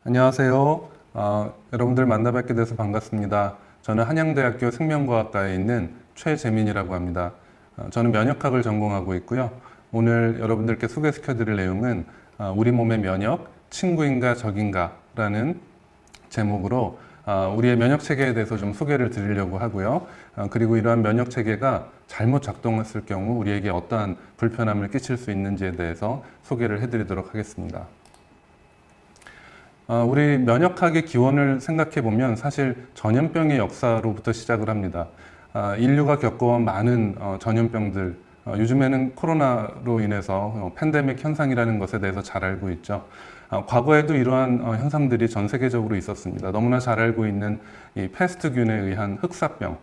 안녕하세요. 여러분들 만나 뵙게 돼서 반갑습니다. 저는 한양대학교 생명과학과에 있는 최재민이라고 합니다. 저는 면역학을 전공하고 있고요. 오늘 여러분들께 소개시켜 드릴 내용은 우리 몸의 면역, 친구인가 적인가 라는 제목으로 우리의 면역 체계에 대해서 좀 소개를 드리려고 하고요. 그리고 이러한 면역 체계가 잘못 작동했을 경우 우리에게 어떠한 불편함을 끼칠 수 있는지에 대해서 소개를 해드리도록 하겠습니다. 우리 면역학의 기원을 생각해 보면 사실 전염병의 역사로부터 시작을 합니다. 인류가 겪어온 많은 전염병들, 요즘에는 코로나로 인해서 팬데믹 현상이라는 것에 대해서 잘 알고 있죠. 과거에도 이러한 현상들이 전 세계적으로 있었습니다. 너무나 잘 알고 있는 이 패스트균에 의한 흑사병.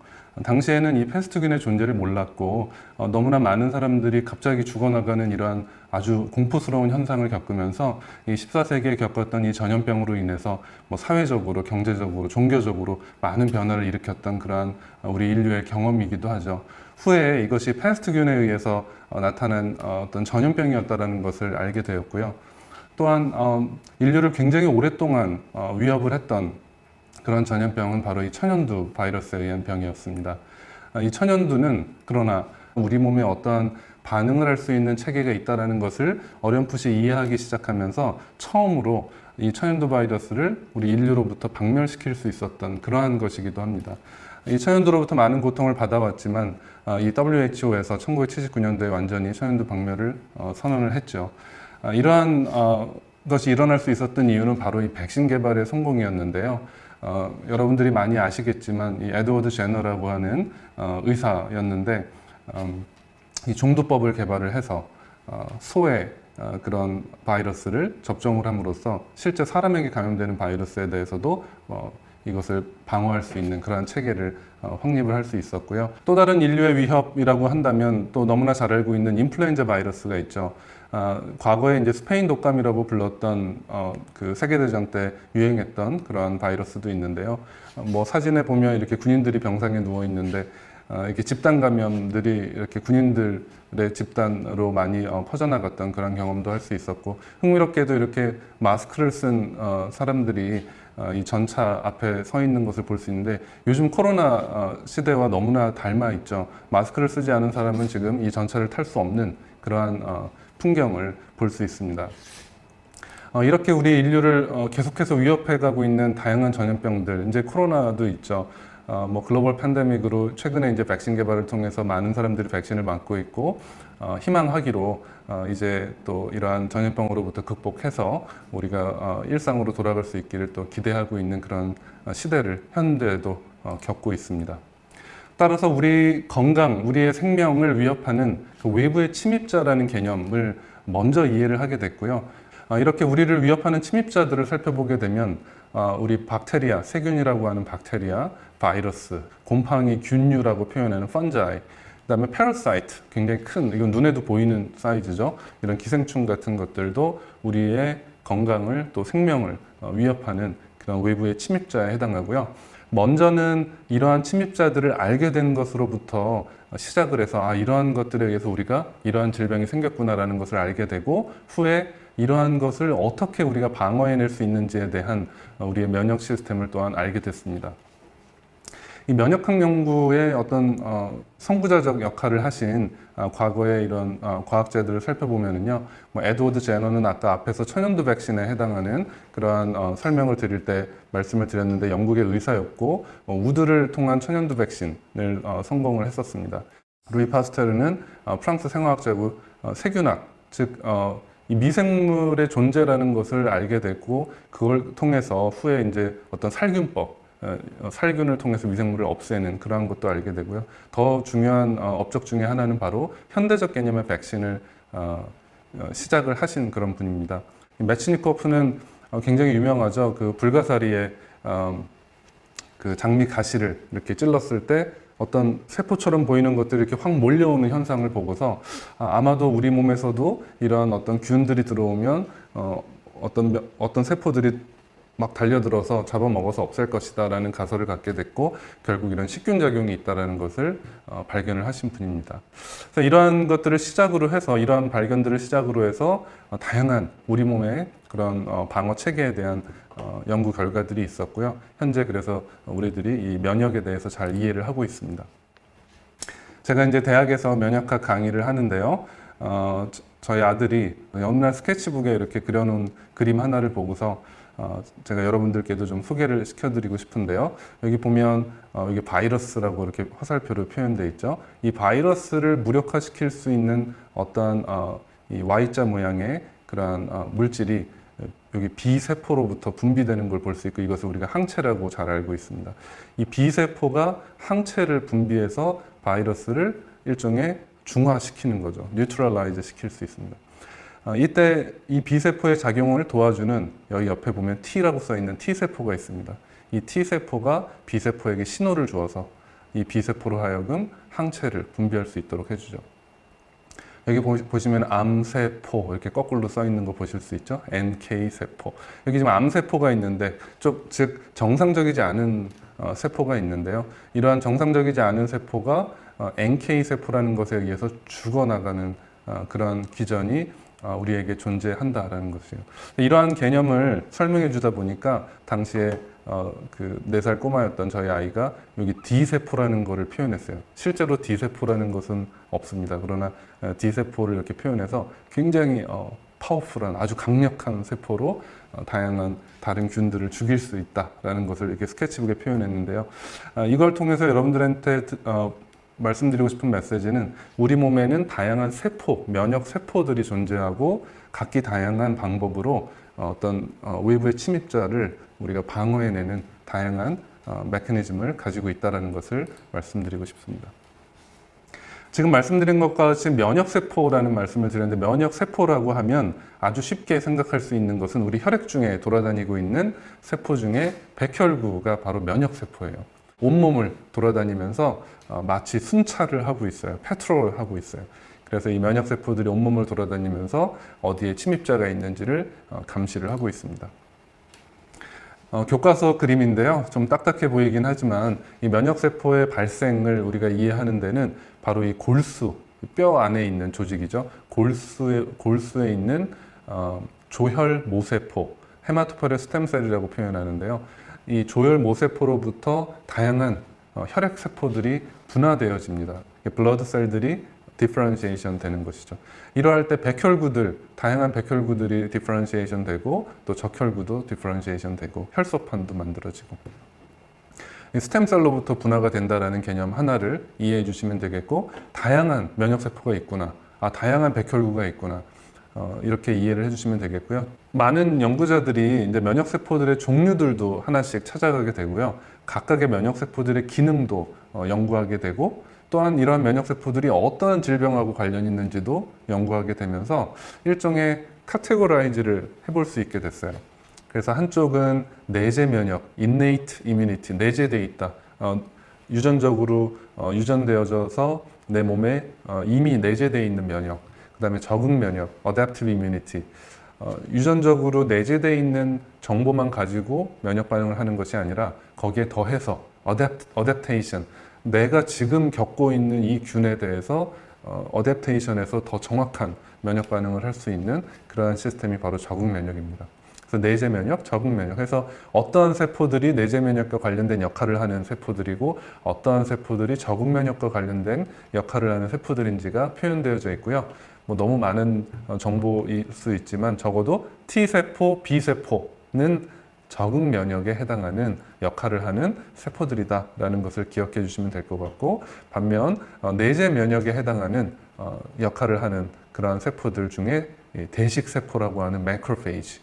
당시에는 이 패스트균의 존재를 몰랐고 너무나 많은 사람들이 갑자기 죽어나가는 이러한 아주 공포스러운 현상을 겪으면서 이 14세기에 겪었던 이 전염병으로 인해서 뭐 사회적으로, 경제적으로, 종교적으로 많은 변화를 일으켰던 그러한 우리 인류의 경험이기도 하죠. 후에 이것이 패스트균에 의해서 나타난 어떤 전염병이었다는 것을 알게 되었고요. 또한 인류를 굉장히 오랫동안 위협을 했던 그런 전염병은 바로 이 천연두 바이러스에 의한 병이었습니다. 이 천연두는 그러나 우리 몸에 어떠한 반응을 할 수 있는 체계가 있다는 것을 어렴풋이 이해하기 시작하면서 처음으로 이 천연두 바이러스를 우리 인류로부터 박멸시킬 수 있었던 그러한 것이기도 합니다. 이 천연두로부터 많은 고통을 받아왔지만 이 WHO에서 1979년도에 완전히 천연두 박멸을 선언을 했죠. 이러한 것이 일어날 수 있었던 이유는 바로 이 백신 개발의 성공이었는데요. 여러분들이 많이 아시겠지만 이 에드워드 제너라고 하는 의사였는데 이 종두법을 개발을 해서 소의 그런 바이러스를 접종을 함으로써 실제 사람에게 감염되는 바이러스에 대해서도 이것을 방어할 수 있는 그러한 체계를 확립을 할 수 있었고요. 또 다른 인류의 위협이라고 한다면 또 너무나 잘 알고 있는 인플루엔자 바이러스가 있죠. 과거에 이제 스페인 독감이라고 불렀던 그 세계대전 때 유행했던 그러한 바이러스도 있는데요. 뭐 사진에 보면 이렇게 군인들이 병상에 누워 있는데 이렇게 집단 감염들이 이렇게 군인들의 집단으로 많이 퍼져나갔던 그런 경험도 할 수 있었고, 흥미롭게도 이렇게 마스크를 쓴 사람들이 이 전차 앞에 서 있는 것을 볼 수 있는데, 요즘 코로나 시대와 너무나 닮아 있죠. 마스크를 쓰지 않은 사람은 지금 이 전차를 탈 수 없는 그러한 풍경을 볼 수 있습니다. 이렇게 우리 인류를 계속해서 위협해가고 있는 다양한 전염병들, 이제 코로나도 있죠. 뭐 글로벌 팬데믹으로 최근에 이제 백신 개발을 통해서 많은 사람들이 백신을 맞고 있고, 희망하기로 이제 또 이러한 전염병으로부터 극복해서 우리가 일상으로 돌아갈 수 있기를 또 기대하고 있는 그런 시대를 현대에도 겪고 있습니다. 따라서 우리 건강, 우리의 생명을 위협하는 그 외부의 침입자라는 개념을 먼저 이해를 하게 됐고요. 이렇게 우리를 위협하는 침입자들을 살펴보게 되면 우리 박테리아, 세균이라고 하는 박테리아, 바이러스, 곰팡이, 균류라고 표현하는 펀자이, 그다음에 패러사이트, 굉장히 큰, 이건 눈에도 보이는 사이즈죠. 이런 기생충 같은 것들도 우리의 건강을 또 생명을 위협하는 그런 외부의 침입자에 해당하고요. 먼저는 이러한 침입자들을 알게 된 것으로부터 시작을 해서 이러한 것들에 의해서 우리가 이러한 질병이 생겼구나라는 것을 알게 되고, 후에 이러한 것을 어떻게 우리가 방어해낼 수 있는지에 대한 우리의 면역 시스템을 또한 알게 됐습니다. 이 면역학 연구의 어떤 선구자적 역할을 하신 과거의 이런 과학자들을 살펴보면요, 뭐 에드워드 제너는 아까 앞에서 천연두 백신에 해당하는 그러한 설명을 드릴 때 말씀을 드렸는데 영국의 의사였고, 우드를 통한 천연두 백신을 성공을 했었습니다. 루이 파스테르는 프랑스 생화학자고 세균학, 즉 이 미생물의 존재라는 것을 알게 됐고, 그걸 통해서 후에 이제 어떤 살균법, 살균을 통해서 미생물을 없애는 그러한 것도 알게 되고요. 더 중요한 업적 중에 하나는 바로 현대적 개념의 백신을 시작을 하신 그런 분입니다. 매치니코프는 굉장히 유명하죠. 그 불가사리에 그 장미 가시를 이렇게 찔렀을 때 어떤 세포처럼 보이는 것들이 이렇게 확 몰려오는 현상을 보고서 아마도 우리 몸에서도 이러한 어떤 균들이 들어오면 어떤 세포들이 막 달려들어서 잡아먹어서 없앨 것이다 라는 가설을 갖게 됐고 결국 이런 식균 작용이 있다는 것을 발견을 하신 분입니다. 그래서 이러한 것들을 시작으로 해서 이러한 발견들을 시작으로 해서 다양한 우리 몸의 그런 방어 체계에 대한 연구 결과들이 있었고요. 현재 그래서 우리들이 이 면역에 대해서 잘 이해를 하고 있습니다. 제가 이제 대학에서 면역학 강의를 하는데요. 저희 아들이 어느 날 스케치북에 이렇게 그려놓은 그림 하나를 보고서 제가 여러분들께도 좀 소개를 시켜드리고 싶은데요. 여기 보면 여기 바이러스라고 이렇게 화살표로 표현되어 있죠. 이 바이러스를 무력화시킬 수 있는 어떠한 이 Y자 모양의 그러한 물질이 여기 B세포로부터 분비되는 걸 볼 수 있고 이것을 우리가 항체라고 잘 알고 있습니다. 이 B세포가 항체를 분비해서 바이러스를 일종의 중화시키는 거죠. 뉴트럴라이즈 시킬 수 있습니다. 이때 이 B세포의 작용을 도와주는 여기 옆에 보면 T라고 써 있는 T세포가 있습니다. 이 T세포가 B세포에게 신호를 주어서 이 B세포로 하여금 항체를 분비할 수 있도록 해주죠. 여기 보시면 암세포 이렇게 거꾸로 써 있는 거 보실 수 있죠. NK세포. 여기 지금 암세포가 있는데 즉 정상적이지 않은 세포가 있는데요. 이러한 정상적이지 않은 세포가 NK세포라는 것에 의해서 죽어나가는 그런 기전이 우리에게 존재한다라는 것이에요. 이러한 개념을 설명해 주다 보니까 당시에 그 4살 꼬마였던 저희 아이가 여기 D세포라는 것을 표현했어요. 실제로 D세포라는 것은 없습니다. 그러나 D세포를 이렇게 표현해서 굉장히 파워풀한 아주 강력한 세포로 다양한 다른 균들을 죽일 수 있다라는 것을 이렇게 스케치북에 표현했는데요. 이걸 통해서 여러분들한테 말씀드리고 싶은 메시지는 우리 몸에는 다양한 세포, 면역 세포들이 존재하고 각기 다양한 방법으로 어떤 외부의 침입자를 우리가 방어해내는 다양한 메커니즘을 가지고 있다는 것을 말씀드리고 싶습니다. 지금 말씀드린 것과 같이 면역세포라는 말씀을 드렸는데 면역세포라고 하면 아주 쉽게 생각할 수 있는 것은 우리 혈액 중에 돌아다니고 있는 세포 중에 백혈구가 바로 면역세포예요. 온몸을 돌아다니면서 마치 순찰을 하고 있어요. 패트롤을 하고 있어요. 그래서 이 면역세포들이 온몸을 돌아다니면서 어디에 침입자가 있는지를 감시를 하고 있습니다. 교과서 그림인데요. 좀 딱딱해 보이긴 하지만 이 면역세포의 발생을 우리가 이해하는 데는 바로 이 골수, 뼈 안에 있는 조직이죠. 골수에 있는 조혈모세포, 헤마토포레 스템셀이라고 표현하는데요. 이 조혈모세포로부터 다양한 혈액세포들이 분화되어집니다. 블러드셀들이 디퍼런시에이션 되는 것이죠. 이러할 때 백혈구들, 다양한 백혈구들이 디퍼런시에이션 되고 또 적혈구도 디퍼런시에이션 되고 혈소판도 만들어지고 이 스템셀로부터 분화가 된다는 개념 하나를 이해해 주시면 되겠고 다양한 면역세포가 있구나, 다양한 백혈구가 있구나 이렇게 이해를 해주시면 되겠고요. 많은 연구자들이 이제 면역세포들의 종류들도 하나씩 찾아가게 되고요. 각각의 면역세포들의 기능도 연구하게 되고 또한 이러한 면역세포들이 어떠한 질병하고 관련이 있는지도 연구하게 되면서 일종의 카테고라이즈를 해볼 수 있게 됐어요. 그래서 한쪽은 내재 면역, innate immunity, 내재되어 있다. 유전적으로 유전되어져서 내 몸에 이미 내재되어 있는 면역. 그 다음에 적응 면역, adaptive immunity. 유전적으로 내재되어 있는 정보만 가지고 면역 반응을 하는 것이 아니라 거기에 더해서 adaptation, 내가 지금 겪고 있는 이 균에 대해서 어댑테이션에서 더 정확한 면역 반응을 할 수 있는 그러한 시스템이 바로 적응 면역입니다. 그래서 내재 면역, 적응 면역. 그래서 어떠한 세포들이 내재 면역과 관련된 역할을 하는 세포들이고 어떠한 세포들이 적응 면역과 관련된 역할을 하는 세포들인지가 표현되어져 있고요. 뭐 너무 많은 정보일 수 있지만 적어도 T세포, B세포는 적응 면역에 해당하는 역할을 하는 세포들이다라는 것을 기억해 주시면 될 것 같고 반면 내재 면역에 해당하는 역할을 하는 그러한 세포들 중에 대식 세포라고 하는 매크로페이지,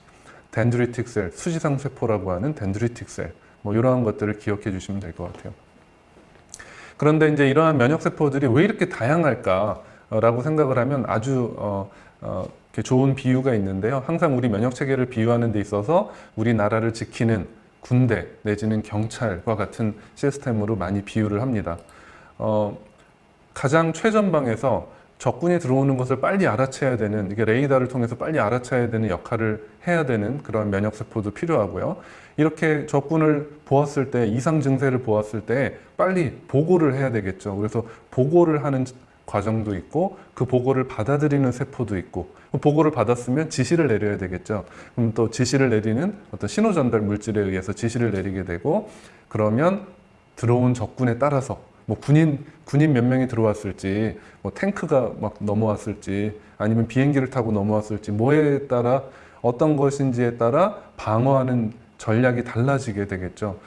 덴드리틱 셀, 수지성 세포라고 하는 덴드리틱 셀, 뭐 이러한 것들을 기억해 주시면 될 것 같아요. 그런데 이제 이러한 면역 세포들이 왜 이렇게 다양할까라고 생각을 하면 아주 좋은 비유가 있는데요. 항상 우리 면역 체계를 비유하는 데 있어서 우리나라를 지키는 군대 내지는 경찰과 같은 시스템으로 많이 비유를 합니다. 가장 최전방에서 적군이 들어오는 것을 빨리 알아채야 되는, 이게 레이더를 통해서 빨리 알아채야 되는 역할을 해야 되는 그런 면역세포도 필요하고요. 이렇게 적군을 보았을 때, 이상 증세를 보았을 때 빨리 보고를 해야 되겠죠. 그래서 보고를 하는 과정도 있고, 그 보고를 받아들이는 세포도 있고, 보고를 받았으면 지시를 내려야 되겠죠. 그럼 또 지시를 내리는 어떤 신호 전달 물질에 의해서 지시를 내리게 되고, 그러면 들어온 적군에 따라서 뭐 군인 몇 명이 들어왔을지, 뭐 탱크가 막 넘어왔을지, 아니면 비행기를 타고 넘어왔을지, 뭐에 따라 어떤 것인지에 따라 방어하는 전략이 달라지게 되겠죠.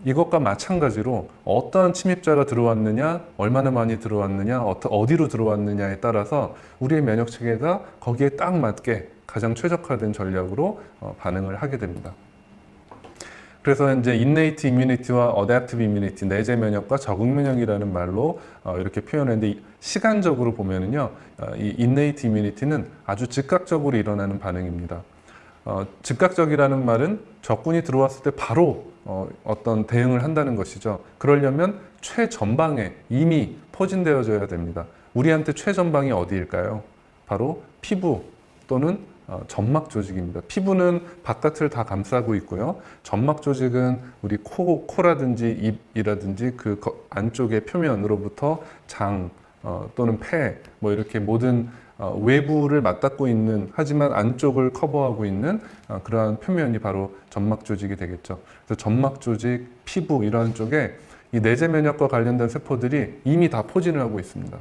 이것과 마찬가지로 어떠한 침입자가 들어왔느냐, 얼마나 많이 들어왔느냐, 어디로 들어왔느냐에 따라서 우리의 면역 체계가 거기에 딱 맞게 가장 최적화된 전략으로 반응을 하게 됩니다. 그래서 이제 innate immunity와 adaptive immunity, 내재 면역과 적응 면역이라는 말로 이렇게 표현했는데, 시간적으로 보면은요, 이 innate immunity는 아주 즉각적으로 일어나는 반응입니다. 즉각적이라는 말은 적군이 들어왔을 때 바로 어떤 대응을 한다는 것이죠. 그러려면 최전방에 이미 포진되어져야 됩니다. 우리한테 최전방이 어디일까요? 바로 피부 또는 점막 조직입니다. 피부는 바깥을 다 감싸고 있고요. 점막 조직은 우리 코라든지 입이라든지 그 안쪽의 표면으로부터 장 또는 폐, 뭐 이렇게 모든 외부를 맞닿고 있는, 하지만 안쪽을 커버하고 있는 그러한 표면이 바로 점막 조직이 되겠죠. 그래서 점막 조직, 피부 이러한 쪽에 이 내재 면역과 관련된 세포들이 이미 다 포진을 하고 있습니다.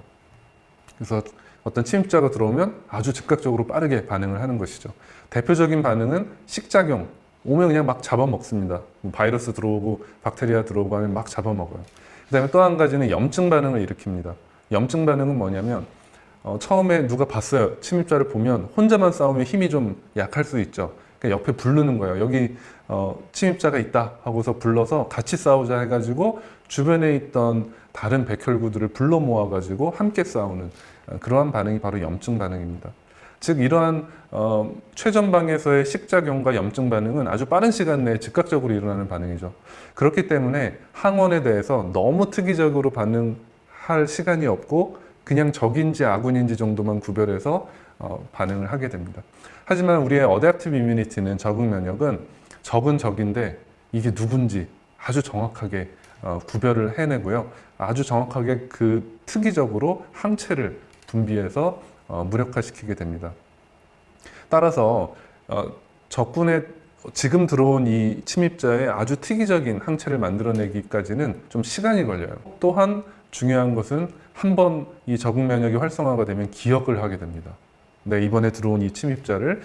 그래서 어떤 침입자가 들어오면 아주 즉각적으로 빠르게 반응을 하는 것이죠. 대표적인 반응은 식작용. 오면 그냥 막 잡아먹습니다. 바이러스 들어오고 박테리아 들어오고 하면 막 잡아먹어요. 그 다음에 또 한 가지는 염증 반응을 일으킵니다. 염증 반응은 뭐냐면 처음에 누가 봤어요. 침입자를 보면 혼자만 싸우면 힘이 좀 약할 수 있죠. 그러니까 옆에 부르는 거예요. 여기 침입자가 있다 하고서 불러서 같이 싸우자 해가지고 주변에 있던 다른 백혈구들을 불러 모아가지고 함께 싸우는 그러한 반응이 바로 염증 반응입니다. 즉 이러한 최전방에서의 식작용과 염증 반응은 아주 빠른 시간 내에 즉각적으로 일어나는 반응이죠. 그렇기 때문에 항원에 대해서 너무 특이적으로 반응할 시간이 없고 그냥 적인지 아군인지 정도만 구별해서 반응을 하게 됩니다. 하지만 우리의 어댑티브 이뮤니티는, 적응 면역은 적은 적인데 이게 누군지 아주 정확하게 구별을 해내고요. 아주 정확하게 그 특이적으로 항체를 분비해서 무력화시키게 됩니다. 따라서 적군의 지금 들어온 이 침입자의 아주 특이적인 항체를 만들어내기까지는 좀 시간이 걸려요. 또한 중요한 것은 한 번 이 적응 면역이 활성화가 되면 기억을 하게 됩니다. 이번에 들어온 이 침입자를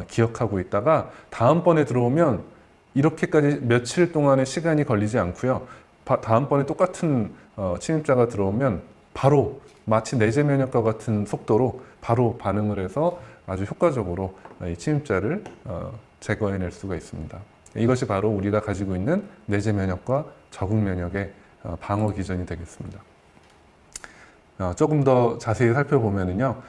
기억하고 있다가 다음번에 들어오면 이렇게까지 며칠 동안의 시간이 걸리지 않고요. 다음번에 똑같은 침입자가 들어오면 바로 마치 내재 면역과 같은 속도로 바로 반응을 해서 아주 효과적으로 이 침입자를 제거해낼 수가 있습니다. 이것이 바로 우리가 가지고 있는 내재 면역과 적응 면역의 방어 기전이 되겠습니다. 조금 더 자세히 살펴보면요,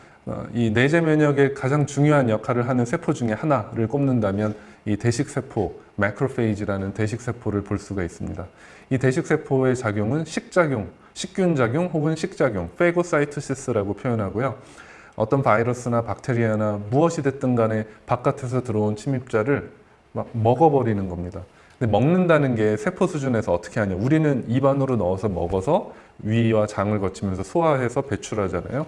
이 내재 면역의 가장 중요한 역할을 하는 세포 중에 하나를 꼽는다면 이 대식세포, 매크로페이지라는 대식세포를 볼 수가 있습니다. 이 대식세포의 작용은 식작용, 식균작용 혹은 식작용, 페고사이토시스라고 표현하고요. 어떤 바이러스나 박테리아나 무엇이 됐든 간에 바깥에서 들어온 침입자를 막 먹어버리는 겁니다. 근데 먹는다는 게 세포 수준에서 어떻게 하냐. 우리는 입 안으로 넣어서 먹어서 위와 장을 거치면서 소화해서 배출하잖아요.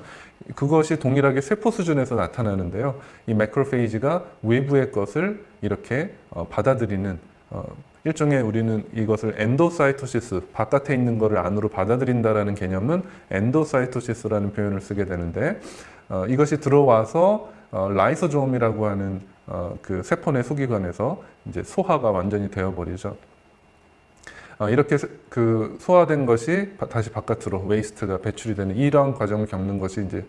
그것이 동일하게 세포 수준에서 나타나는데요. 이 매크로페이지가 외부의 것을 이렇게 받아들이는 일종의, 우리는 이것을 엔도사이토시스, 바깥에 있는 것을 안으로 받아들인다라는 개념은 엔도사이토시스라는 표현을 쓰게 되는데, 이것이 들어와서 라이소솜이라고 하는 그 세포 내 소기관에서 이제 소화가 완전히 되어버리죠. 이렇게 그 소화된 것이 다시 바깥으로 웨이스트가 배출이 되는 이러한 과정을 겪는 것이 이제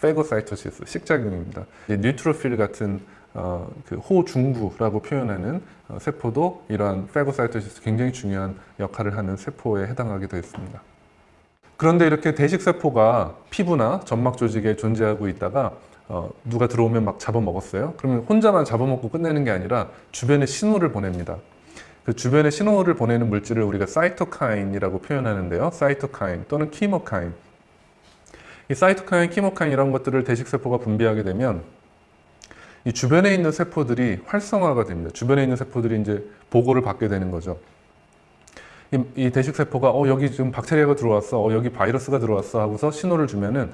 페고사이토시스, 식작용입니다. 뉴트로필 같은 그 호중부라고 표현하는 세포도 이러한 페고사이토시스, 굉장히 중요한 역할을 하는 세포에 해당하게 되어 있습니다. 그런데 이렇게 대식세포가 피부나 점막 조직에 존재하고 있다가 누가 들어오면 막 잡아먹었어요. 그러면 혼자만 잡아먹고 끝내는 게 아니라 주변에 신호를 보냅니다. 그 주변에 신호를 보내는 물질을 우리가 사이토카인이라고 표현하는데요. 사이토카인 또는 키모카인. 이 사이토카인, 키모카인 이런 것들을 대식세포가 분비하게 되면 이 주변에 있는 세포들이 활성화가 됩니다. 주변에 있는 세포들이 이제 보고를 받게 되는 거죠. 이 대식세포가 여기 지금 박테리아가 들어왔어, 여기 바이러스가 들어왔어 하고서 신호를 주면은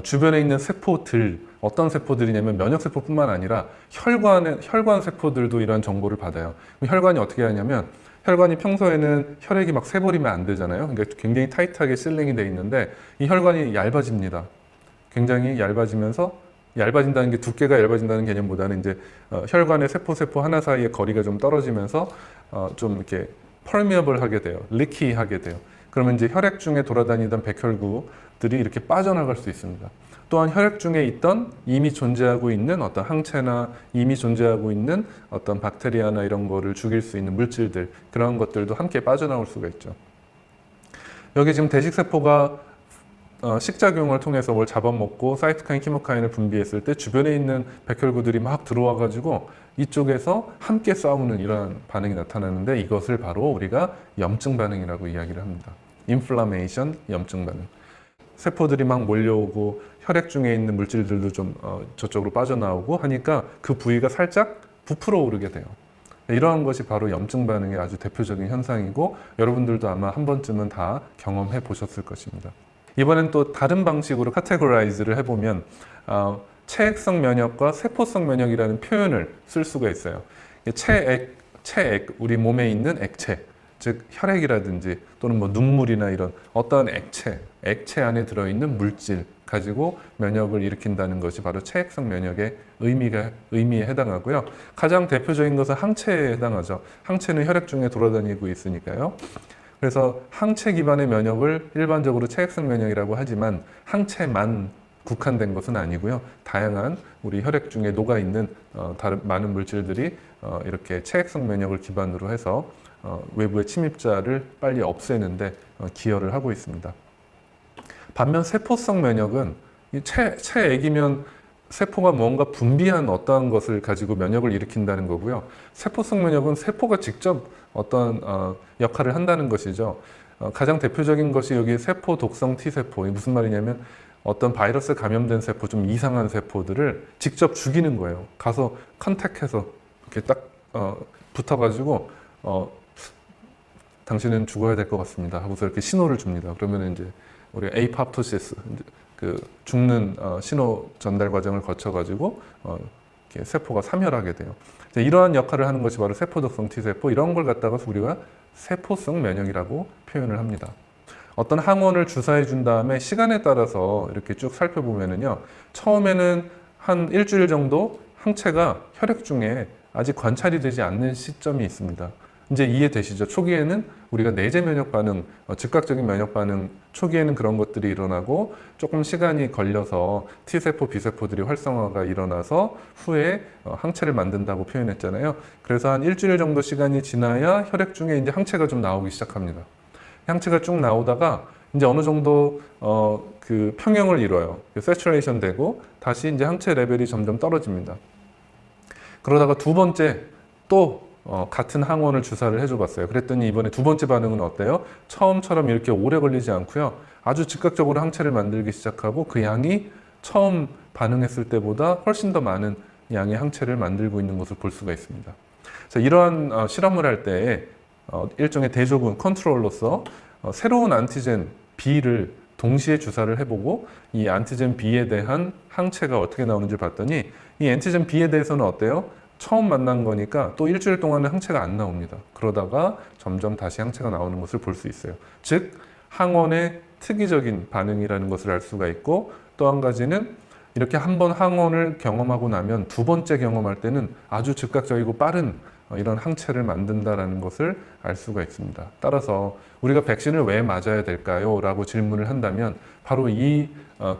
주변에 있는 세포들, 어떤 세포들이냐면 면역세포뿐만 아니라 혈관 세포들도 이런 정보를 받아요. 혈관이 어떻게 하냐면 혈관이 평소에는 혈액이 막 새버리면 안 되잖아요. 그러니까 굉장히 타이트하게 실링이 돼 있는데 이 혈관이 얇아집니다. 굉장히 얇아지면서 얇아진다는 게 두께가 얇아진다는 개념보다는 이제 혈관의 세포 하나 사이의 거리가 좀 떨어지면서 좀 이렇게 permeable 하게 돼요. leaky 하게 돼요. 그러면 이제 혈액 중에 돌아다니던 백혈구들이 이렇게 빠져나갈 수 있습니다. 또한 혈액 중에 있던 이미 존재하고 있는 어떤 항체나 이미 존재하고 있는 어떤 박테리아나 이런 거를 죽일 수 있는 물질들, 그런 것들도 함께 빠져나올 수가 있죠. 여기 지금 대식세포가 식작용을 통해서 뭘 잡아먹고 사이토카인, 키모카인을 분비했을 때 주변에 있는 백혈구들이 막 들어와가지고 이쪽에서 함께 싸우는 이러한 반응이 나타나는데 이것을 바로 우리가 염증 반응이라고 이야기를 합니다. 인플라메이션, 염증 반응. 세포들이 막 몰려오고 혈액 중에 있는 물질들도 좀 저쪽으로 빠져나오고 하니까 그 부위가 살짝 부풀어 오르게 돼요. 이러한 것이 바로 염증 반응의 아주 대표적인 현상이고 여러분들도 아마 한 번쯤은 다 경험해 보셨을 것입니다. 이번엔 또 다른 방식으로 카테고라이즈를 해보면 체액성 면역과 세포성 면역이라는 표현을 쓸 수가 있어요. 체액, 우리 몸에 있는 액체, 즉 혈액이라든지 또는 뭐 눈물이나 이런 어떤 액체 안에 들어있는 물질 가지고 면역을 일으킨다는 것이 바로 체액성 면역의 의미에 해당하고요. 가장 대표적인 것은 항체에 해당하죠. 항체는 혈액 중에 돌아다니고 있으니까요. 그래서 항체 기반의 면역을 일반적으로 체액성 면역이라고 하지만 항체만 국한된 것은 아니고요. 다양한 우리 혈액 중에 녹아있는 다른 많은 물질들이 이렇게 체액성 면역을 기반으로 해서 외부의 침입자를 빨리 없애는데 기여를 하고 있습니다. 반면 세포성 면역은 체액이면 세포가 뭔가 분비한 어떠한 것을 가지고 면역을 일으킨다는 거고요. 세포성 면역은 세포가 직접 어떤 역할을 한다는 것이죠. 가장 대표적인 것이 여기 세포 독성 T세포. 무슨 말이냐면 어떤 바이러스 감염된 세포, 좀 이상한 세포들을 직접 죽이는 거예요. 가서 컨택해서 이렇게 딱 붙어가지고 당신은 죽어야 될 것 같습니다 하고서 이렇게 신호를 줍니다. 그러면 이제 우리가 에이팝토시스, 그 죽는 신호 전달 과정을 거쳐가지고 이렇게 세포가 사멸하게 돼요. 이러한 역할을 하는 것이 바로 세포 독성 T세포, 이런 걸 갖다가 우리가 세포성 면역이라고 표현을 합니다. 어떤 항원을 주사해 준 다음에 시간에 따라서 이렇게 쭉 살펴보면은요, 처음에는 한 일주일 정도 항체가 혈액 중에 아직 관찰이 되지 않는 시점이 있습니다. 이제 이해되시죠? 초기에는 우리가 내재 면역 반응, 즉각적인 면역 반응, 초기에는 그런 것들이 일어나고 조금 시간이 걸려서 T세포, B세포들이 활성화가 일어나서 후에 항체를 만든다고 표현했잖아요. 그래서 한 일주일 정도 시간이 지나야 혈액 중에 이제 항체가 좀 나오기 시작합니다. 항체가 쭉 나오다가 이제 어느 정도 그 평형을 이뤄요. 세츄레이션 되고 다시 이제 항체 레벨이 점점 떨어집니다. 그러다가 두 번째 또 같은 항원을 주사를 해줘 봤어요. 그랬더니 이번에 두 번째 반응은 어때요? 처음처럼 이렇게 오래 걸리지 않고요. 아주 즉각적으로 항체를 만들기 시작하고 그 양이 처음 반응했을 때보다 훨씬 더 많은 양의 항체를 만들고 있는 것을 볼 수가 있습니다. 자, 이러한 실험을 할 때 일종의 대조군, 컨트롤로서 새로운 안티젠 B를 동시에 주사를 해보고 이 안티젠 B에 대한 항체가 어떻게 나오는지 봤더니 이 안티젠 B에 대해서는 어때요? 처음 만난 거니까 또 일주일 동안은 항체가 안 나옵니다. 그러다가 점점 다시 항체가 나오는 것을 볼 수 있어요. 즉, 항원의 특이적인 반응이라는 것을 알 수가 있고, 또 한 가지는 이렇게 한번 항원을 경험하고 나면 두 번째 경험할 때는 아주 즉각적이고 빠른 이런 항체를 만든다는 것을 알 수가 있습니다. 따라서 우리가 백신을 왜 맞아야 될까요? 라고 질문을 한다면 바로 이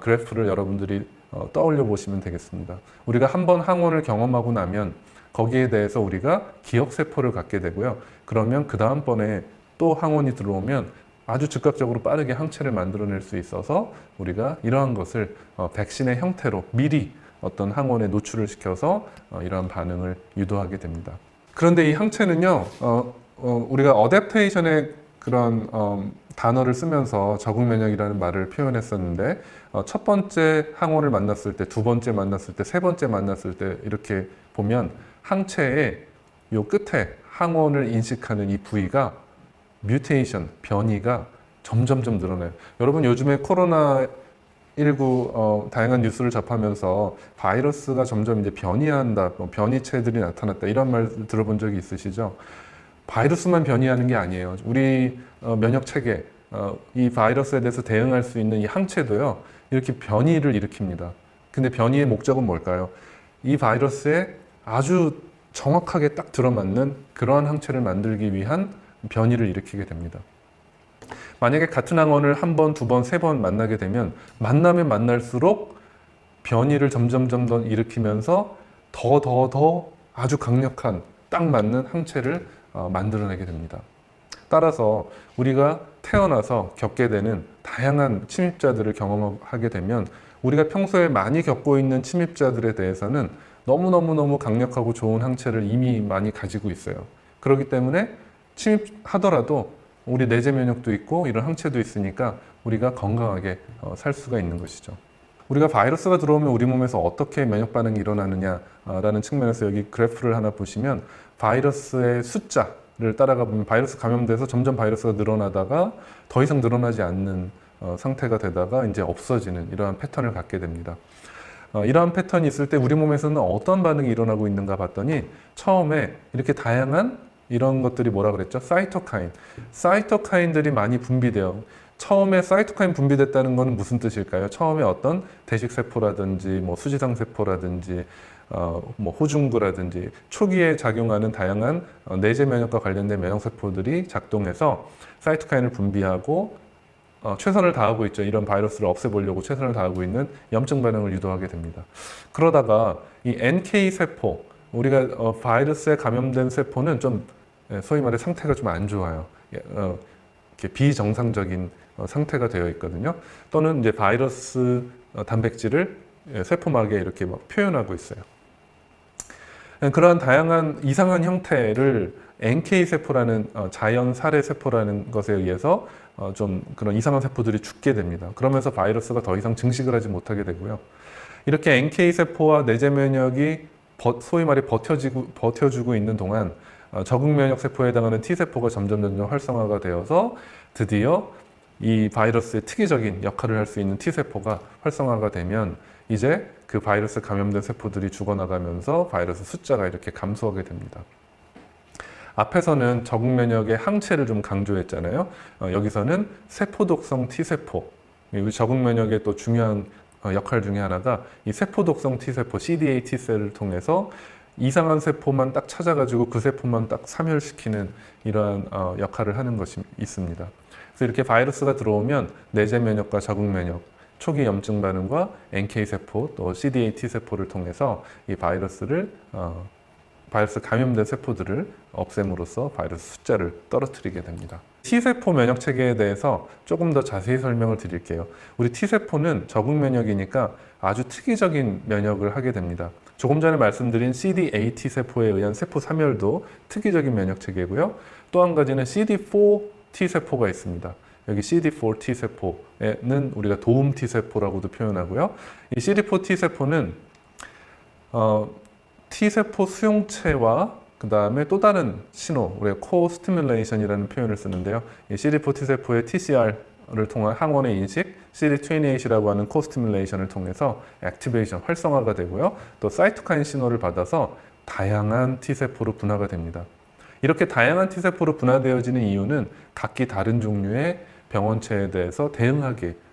그래프를 여러분들이 떠올려 보시면 되겠습니다. 우리가 한번 항원을 경험하고 나면 거기에 대해서 우리가 기억세포를 갖게 되고요. 그러면 그 다음번에 또 항원이 들어오면 아주 즉각적으로 빠르게 항체를 만들어낼 수 있어서 우리가 이러한 것을 백신의 형태로 미리 어떤 항원에 노출을 시켜서 이러한 반응을 유도하게 됩니다. 그런데 이 항체는요, 우리가 어댑테이션의 그런 단어를 쓰면서 적응 면역이라는 말을 표현했었는데 첫 번째 항원을 만났을 때, 두 번째 만났을 때, 세 번째 만났을 때 이렇게 보면 항체의 요 끝에 항원을 인식하는 이 부위가 뮤테이션, 변이가 점점점 늘어나요. 여러분 요즘에 코로나19 다양한 뉴스를 접하면서 바이러스가 점점 이제 변이한다, 변이체들이 나타났다 이런 말 들어본 적이 있으시죠? 바이러스만 변이하는 게 아니에요. 우리 면역 체계, 이 바이러스에 대해서 대응할 수 있는 이 항체도요, 이렇게 변이를 일으킵니다. 근데 변이의 목적은 뭘까요? 이 바이러스에 아주 정확하게 딱 들어맞는 그러한 항체를 만들기 위한 변이를 일으키게 됩니다. 만약에 같은 항원을 한 번, 두 번, 세 번 만나게 되면 만나면 만날수록 변이를 점점 더 일으키면서 더 아주 강력한 딱 맞는 항체를 만들어내게 됩니다. 따라서 우리가 태어나서 겪게 되는 다양한 침입자들을 경험하게 되면 우리가 평소에 많이 겪고 있는 침입자들에 대해서는 너무 강력하고 좋은 항체를 이미 많이 가지고 있어요. 그렇기 때문에 침입하더라도 우리 내재 면역도 있고 이런 항체도 있으니까 우리가 건강하게 살 수가 있는 것이죠. 우리가 바이러스가 들어오면 우리 몸에서 어떻게 면역 반응이 일어나느냐라는 측면에서 여기 그래프를 하나 보시면 바이러스의 숫자를 따라가 보면 바이러스 감염돼서 점점 바이러스가 늘어나다가 더 이상 늘어나지 않는 상태가 되다가 이제 없어지는 이러한 패턴을 갖게 됩니다. 이러한 패턴이 있을 때 우리 몸에서는 어떤 반응이 일어나고 있는가 봤더니 처음에 이렇게 다양한 이런 것들이 뭐라 그랬죠? 사이토카인들이 많이 분비돼요. 처음에 사이토카인 분비됐다는 건 무슨 뜻일까요? 처음에 어떤 대식세포라든지 뭐 수지상세포라든지 뭐 호중구라든지 초기에 작용하는 다양한 내재 면역과 관련된 면역세포들이 작동해서 사이토카인을 분비하고 최선을 다하고 있죠. 이런 바이러스를 없애보려고 최선을 다하고 있는 염증 반응을 유도하게 됩니다. 그러다가 이 NK 세포, 우리가 바이러스에 감염된 세포는 좀 소위 말해 상태가 좀 안 좋아요. 이렇게 비정상적인 상태가 되어 있거든요. 또는 이제 바이러스 단백질을 세포막에 이렇게 막 표현하고 있어요. 그러한 다양한 이상한 형태를 NK 세포라는 자연 살해 세포라는 것에 의해서 좀 그런 이상한 세포들이 죽게 됩니다. 그러면서 바이러스가 더 이상 증식을 하지 못하게 되고요. 이렇게 NK 세포와 내재 면역이 소위 말해 버텨주고 있는 동안 적응 면역 세포에 해당하는 T 세포가 점점 활성화가 되어서 드디어 이 바이러스의 특이적인 역할을 할 수 있는 T 세포가 활성화가 되면 이제 그 바이러스 감염된 세포들이 죽어나가면서 바이러스 숫자가 이렇게 감소하게 됩니다. 앞에서는 적응 면역의 항체를 좀 강조했잖아요. 여기서는 세포독성 T세포, 우리 적응 면역의 또 중요한 역할 중에 하나가 이 세포독성 T세포, CD8 T셀을 통해서 이상한 세포만 딱 찾아가지고 그 세포만 딱 사멸시키는 이러한 역할을 하는 것이 있습니다. 그래서 이렇게 바이러스가 들어오면 내재 면역과 적응 면역, 초기 염증 반응과 NK 세포 또 CD8 T세포를 통해서 이 바이러스 감염된 세포들을 없앰으로써 바이러스 숫자를 떨어뜨리게 됩니다. T세포 면역 체계에 대해서 조금 더 자세히 설명을 드릴게요. 우리 T세포는 적응 면역이니까 아주 특이적인 면역을 하게 됩니다. 조금 전에 말씀드린 CD8 T세포에 의한 세포 사멸도 특이적인 면역 체계고요. 또 한 가지는 CD4 T세포가 있습니다. 여기 CD4 T세포는 우리가 도움 T세포라고도 표현하고요. 이 CD4 T세포는 T세포 수용체와 그 다음에 또 다른 신호, 우리가 co-stimulation이라는 표현을 쓰는데요. 이 CD4 T세포의 TCR을 통한 항원의 인식, CD28이라고 하는 co-stimulation을 통해서 액티베이션, 활성화가 되고요. 또 사이토카인 신호를 받아서 다양한 T세포로 분화가 됩니다. 이렇게 다양한 T세포로 분화되어지는 이유는 각기 다른 종류의 병원체에 대해서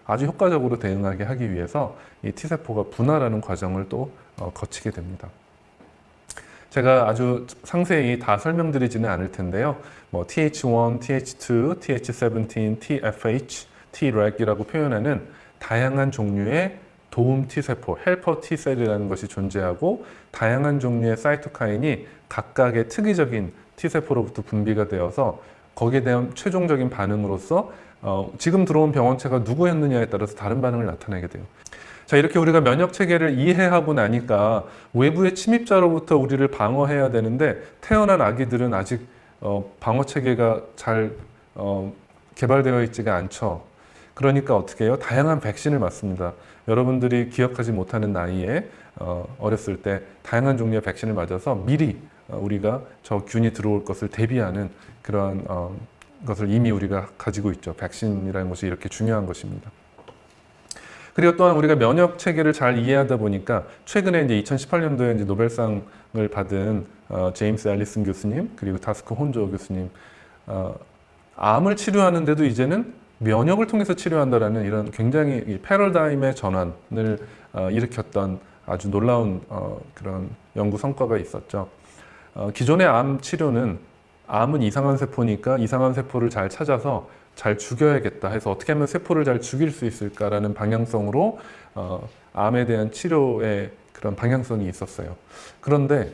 아주 효과적으로 대응하게 하기 위해서 이 T세포가 분화라는 과정을 또 거치게 됩니다. 제가 아주 상세히 다 설명드리지는 않을 텐데요. 뭐 TH1, TH2, TH17, TFH, Treg이라고 표현하는 다양한 종류의 도움 T세포, 헬퍼 T셀이라는 것이 존재하고 다양한 종류의 사이토카인이 각각의 특이적인 T세포로부터 분비가 되어서 거기에 대한 최종적인 반응으로서 지금 들어온 병원체가 누구였느냐에 따라서 다른 반응을 나타내게 돼요. 자, 이렇게 우리가 면역 체계를 이해하고 나니까 외부의 침입자로부터 우리를 방어해야 되는데 태어난 아기들은 아직 방어 체계가 잘 개발되어 있지가 않죠. 그러니까 어떻게 해요? 다양한 백신을 맞습니다. 여러분들이 기억하지 못하는 나이에 어렸을 때 다양한 종류의 백신을 맞아서 미리 우리가 저 균이 들어올 것을 대비하는 그런 것을 이미 우리가 가지고 있죠. 백신이라는 것이 이렇게 중요한 것입니다. 그리고 또한 우리가 면역 체계를 잘 이해하다 보니까 최근에 이제 2018년도에 이제 노벨상을 받은 제임스 앨리슨 교수님 그리고 타스크 혼조 교수님 암을 치료하는데도 이제는 면역을 통해서 치료한다라는 이런 굉장히 패러다임의 전환을 일으켰던 아주 놀라운 그런 연구 성과가 있었죠. 기존의 암 치료는 암은 이상한 세포니까 이상한 세포를 잘 찾아서 잘 죽여야겠다 해서 어떻게 하면 세포를 잘 죽일 수 있을까라는 방향성으로 암에 대한 치료의 그런 방향성이 있었어요. 그런데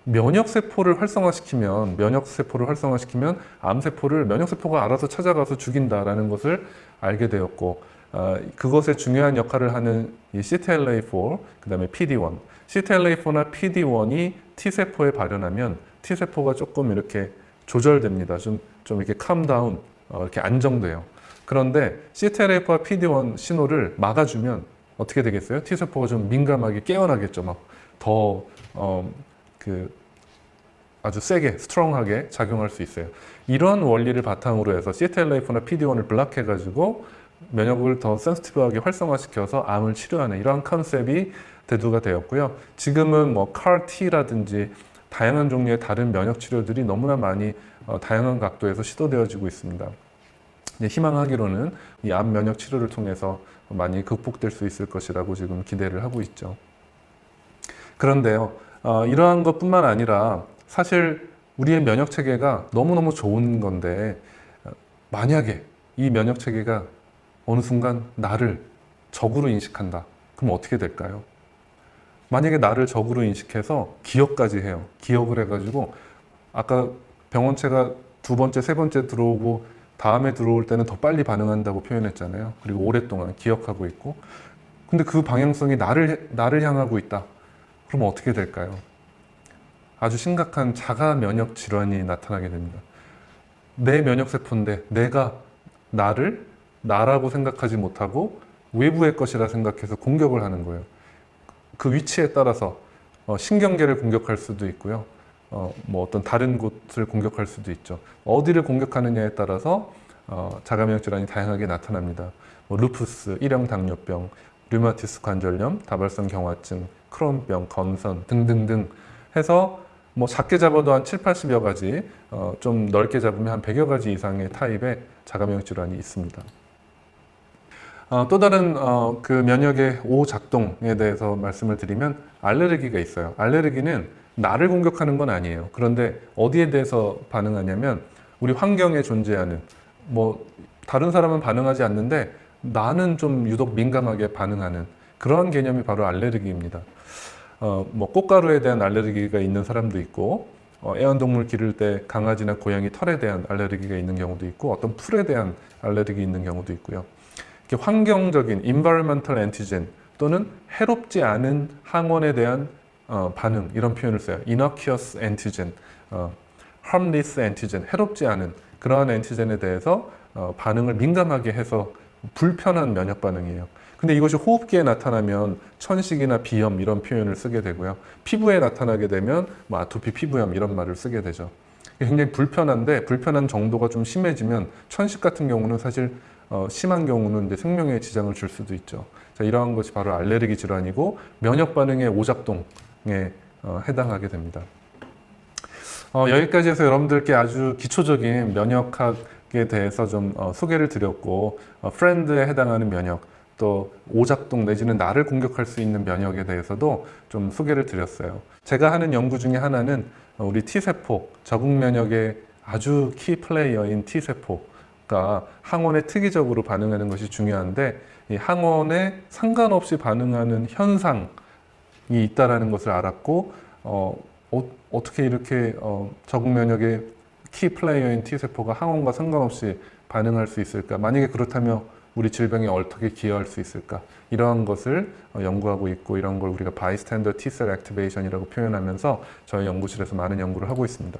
면역세포를 활성화시키면 암세포를 면역세포가 알아서 찾아가서 죽인다라는 것을 알게 되었고 그것에 중요한 역할을 하는 이 CTLA4, 그 다음에 PD-1. CTLA4나 PD-1이 T세포에 발현하면 T세포가 조금 이렇게 조절됩니다. 좀 이렇게 캄다운, 이렇게 안정돼요. 그런데 CTLA4와 PD-1 신호를 막아주면 어떻게 되겠어요? T세포가 좀 민감하게 깨어나겠죠. 막 더 아주 세게, 스트롱하게 작용할 수 있어요. 이런 원리를 바탕으로 해서 CTLA4나 PD-1을 블락해가지고 면역을 더 센시티브하게 활성화시켜서 암을 치료하는 이런 컨셉이 대두가 되었고요. 지금은 뭐 CAR-T라든지 다양한 종류의 다른 면역 치료들이 너무나 많이 다양한 각도에서 시도되어지고 있습니다. 희망하기로는 이 암 면역 치료를 통해서 많이 극복될 수 있을 것이라고 지금 기대를 하고 있죠. 그런데요, 이러한 것뿐만 아니라 사실 우리의 면역 체계가 너무너무 좋은 건데 만약에 이 면역 체계가 어느 순간 나를 적으로 인식한다. 그럼 어떻게 될까요? 만약에 나를 적으로 인식해서 기억까지 해요. 기억을 해가지고 아까 병원체가 두 번째, 세 번째 들어오고 다음에 들어올 때는 더 빨리 반응한다고 표현했잖아요. 그리고 오랫동안 기억하고 있고. 근데 그 방향성이 나를 향하고 있다. 그럼 어떻게 될까요? 아주 심각한 자가 면역 질환이 나타나게 됩니다. 내 면역세포인데 내가 나라고 생각하지 못하고 외부의 것이라 생각해서 공격을 하는 거예요. 그 위치에 따라서 신경계를 공격할 수도 있고요. 뭐 어떤 다른 곳을 공격할 수도 있죠. 어디를 공격하느냐에 따라서 자가 면역 질환이 다양하게 나타납니다. 뭐 루푸스, 일형 당뇨병, 류마티스 관절염, 다발성 경화증, 크론병, 건선 등등등 해서 뭐 작게 잡아도 한 7, 80여 가지, 좀 넓게 잡으면 한 100여 가지 이상의 타입의 자가 면역 질환이 있습니다. 또 다른 그 면역의 오작동에 대해서 말씀을 드리면 알레르기가 있어요. 알레르기는 나를 공격하는 건 아니에요. 그런데 어디에 대해서 반응하냐면 우리 환경에 존재하는 뭐 다른 사람은 반응하지 않는데 나는 좀 유독 민감하게 반응하는 그러한 개념이 바로 알레르기입니다. 뭐 꽃가루에 대한 알레르기가 있는 사람도 있고 애완동물 기를 때 강아지나 고양이 털에 대한 알레르기가 있는 경우도 있고 어떤 풀에 대한 알레르기 있는 경우도 있고요. 이렇게 환경적인 environmental antigen 또는 해롭지 않은 항원에 대한 반응 이런 표현을 써요. innocuous antigen, harmless antigen, 해롭지 않은 그러한 엔티젠에 대해서 반응을 민감하게 해서 불편한 면역 반응이에요. 근데 이것이 호흡기에 나타나면 천식이나 비염 이런 표현을 쓰게 되고요. 피부에 나타나게 되면 뭐 아토피 피부염 이런 말을 쓰게 되죠. 굉장히 불편한데 불편한 정도가 좀 심해지면 천식 같은 경우는 사실 심한 경우는 이제 생명에 지장을 줄 수도 있죠. 자, 이러한 것이 바로 알레르기 질환이고 면역 반응의 오작동에 해당하게 됩니다. 여기까지 해서 여러분들께 아주 기초적인 면역학에 대해서 좀 소개를 드렸고 프렌드에 해당하는 면역 또 오작동 내지는 나를 공격할 수 있는 면역에 대해서도 좀 소개를 드렸어요. 제가 하는 연구 중에 하나는 우리 T세포, 적응 면역의 아주 키 플레이어인 T세포가 항원에 특이적으로 반응하는 것이 중요한데 이 항원에 상관없이 반응하는 현상이 있다는 것을 알았고 어떻게 이렇게 적응 면역의 키 플레이어인 T세포가 항원과 상관없이 반응할 수 있을까? 만약에 그렇다면 우리 질병에 어떻게 기여할 수 있을까? 이러한 것을 연구하고 있고 이런 걸 우리가 bystander T-cell activation이라고 표현하면서 저희 연구실에서 많은 연구를 하고 있습니다.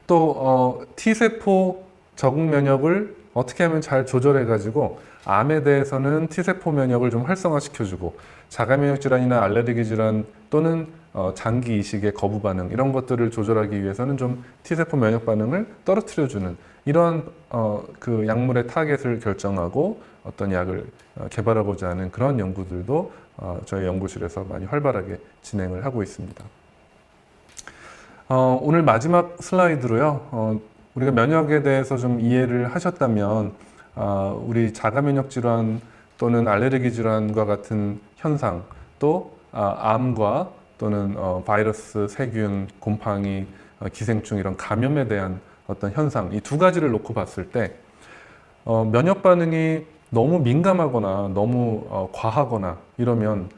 또 T세포 적응 면역을 어떻게 하면 잘 조절해가지고 암에 대해서는 T세포 면역을 좀 활성화시켜주고 자가 면역 질환이나 알레르기 질환 또는 장기 이식의 거부 반응 이런 것들을 조절하기 위해서는 좀 T세포 면역 반응을 떨어뜨려주는 이런 그 약물의 타겟을 결정하고 어떤 약을 개발하고자 하는 그런 연구들도 저희 연구실에서 많이 활발하게 진행을 하고 있습니다. 오늘 마지막 슬라이드로요. 우리가 면역에 대해서 좀 이해를 하셨다면 우리 자가 면역 질환 또는 알레르기 질환과 같은 현상 또 암과 또는 바이러스, 세균, 곰팡이, 기생충 이런 감염에 대한 어떤 현상 이 두 가지를 놓고 봤을 때 면역 반응이 너무 민감하거나 너무 과하거나 이러면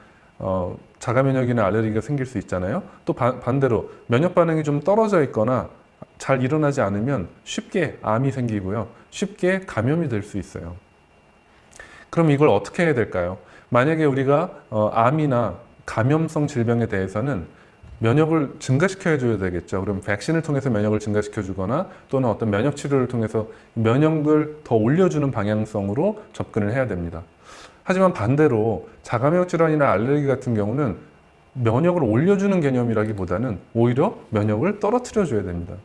자가 면역이나 알레르기가 생길 수 있잖아요. 또 반대로 면역 반응이 좀 떨어져 있거나 잘 일어나지 않으면 쉽게 암이 생기고요. 쉽게 감염이 될 수 있어요. 그럼 이걸 어떻게 해야 될까요? 만약에 우리가 암이나 감염성 질병에 대해서는 면역을 증가시켜 줘야 되겠죠. 그럼 백신을 통해서 면역을 증가시켜 주거나 또는 어떤 면역 치료를 통해서 면역을 더 올려주는 방향성으로 접근을 해야 됩니다. 하지만 반대로 자가 면역 질환이나 알레르기 같은 경우는 면역을 올려주는 개념이라기보다는 오히려 면역을 떨어뜨려 줘야 됩니다.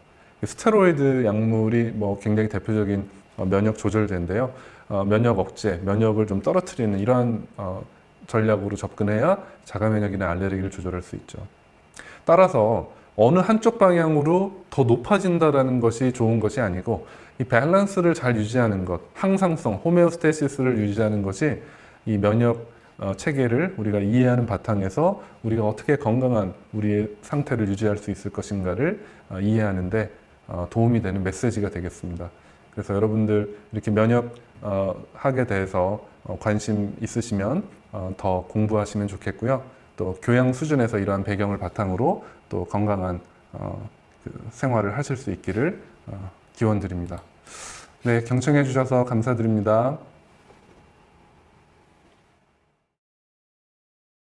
스테로이드 약물이 굉장히 대표적인 면역 조절제인데요. 면역 억제, 면역을 좀 떨어뜨리는 이러한 전략으로 접근해야 자가 면역이나 알레르기를 조절할 수 있죠. 따라서 어느 한쪽 방향으로 더 높아진다는 것이 좋은 것이 아니고 이 밸런스를 잘 유지하는 것, 항상성, 호메오스테시스를 유지하는 것이 이 면역 체계를 우리가 이해하는 바탕에서 우리가 어떻게 건강한 우리의 상태를 유지할 수 있을 것인가를 이해하는데 도움이 되는 메시지가 되겠습니다. 그래서 여러분들 이렇게 면역학에 대해서 관심 있으시면 더 공부하시면 좋겠고요. 또 교양 수준에서 이러한 배경을 바탕으로 또 건강한 생활을 하실 수 있기를 기원드립니다. 네, 경청해 주셔서 감사드립니다.